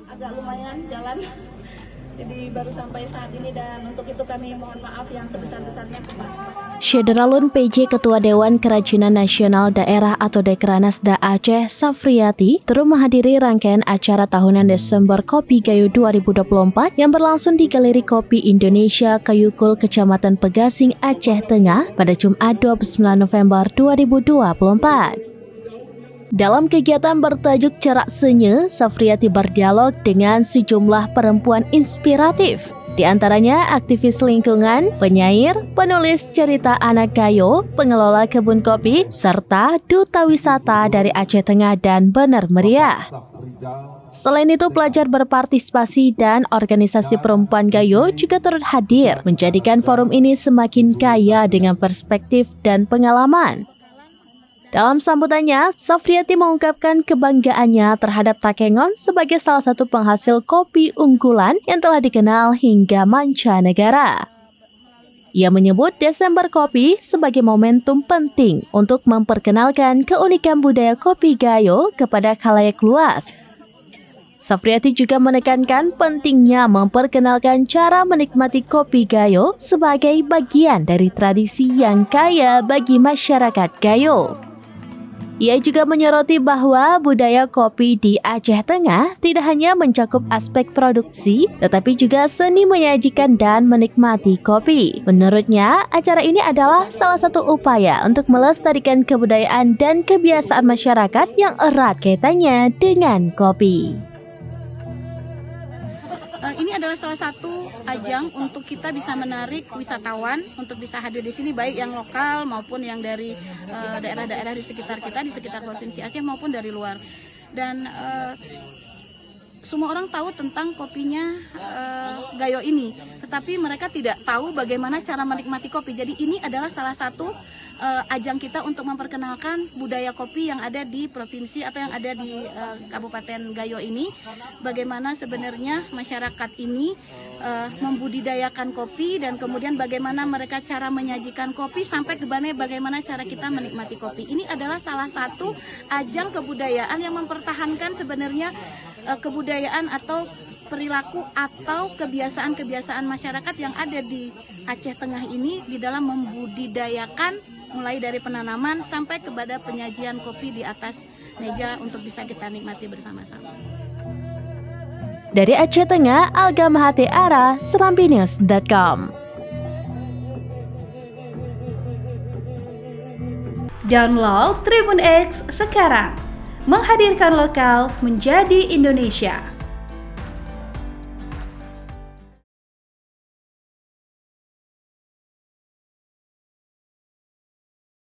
Agak lumayan jalan, jadi baru sampai saat ini dan untuk itu kami mohon maaf yang sebesar-besarnya kepada Syederalun PJ Ketua Dewan Kerajinan Nasional Daerah atau Dekranasda Aceh, Safriati, turut menghadiri rangkaian acara tahunan Desember Kopi Gayo 2024 yang berlangsung di Galeri Kopi Indonesia Kayukul, Kecamatan Pegasing, Aceh Tengah pada Jumat 29 November 2024. Dalam kegiatan bertajuk Cerak Senye, Safriati berdialog dengan sejumlah perempuan inspiratif. Di antaranya aktivis lingkungan, penyair, penulis cerita anak gayo, pengelola kebun kopi, serta duta wisata dari Aceh Tengah dan Bener Meriah. Selain itu, pelajar berpartisipasi dan organisasi perempuan gayo juga turut hadir, menjadikan forum ini semakin kaya dengan perspektif dan pengalaman. Dalam sambutannya, Safriati mengungkapkan kebanggaannya terhadap Takengon sebagai salah satu penghasil kopi unggulan yang telah dikenal hingga mancanegara. Ia menyebut Desember Kopi sebagai momentum penting untuk memperkenalkan keunikan budaya kopi gayo kepada khalayak luas. Safriati juga menekankan pentingnya memperkenalkan cara menikmati kopi gayo sebagai bagian dari tradisi yang kaya bagi masyarakat gayo. Ia juga menyoroti bahwa budaya kopi di Aceh Tengah tidak hanya mencakup aspek produksi, tetapi juga seni menyajikan dan menikmati kopi. Menurutnya, acara ini adalah salah satu upaya untuk melestarikan kebudayaan dan kebiasaan masyarakat yang erat kaitannya dengan kopi. Ini adalah salah satu ajang untuk kita bisa menarik wisatawan untuk bisa hadir di sini, baik yang lokal maupun yang dari daerah-daerah di sekitar kita, di sekitar Provinsi Aceh maupun dari luar. Dan semua orang tahu tentang kopinya gayo ini, tetapi mereka tidak tahu bagaimana cara menikmati kopi. Jadi ini adalah salah satu ajang kita untuk memperkenalkan budaya kopi yang ada di provinsi atau yang ada di Kabupaten Gayo ini. Bagaimana sebenarnya masyarakat ini membudidayakan kopi dan kemudian bagaimana mereka cara menyajikan kopi sampai ke bagaimana cara kita menikmati kopi. Ini adalah salah satu ajang kebudayaan yang mempertahankan sebenarnya kebudayaan atau perilaku atau kebiasaan-kebiasaan masyarakat yang ada di Aceh Tengah ini di dalam membudidayakan mulai dari penanaman sampai kepada penyajian kopi di atas meja untuk bisa kita nikmati bersama-sama. Dari Aceh Tengah, Alga Mahate Ara, serambinews.com. Download Tribun X sekarang, menghadirkan lokal menjadi Indonesia.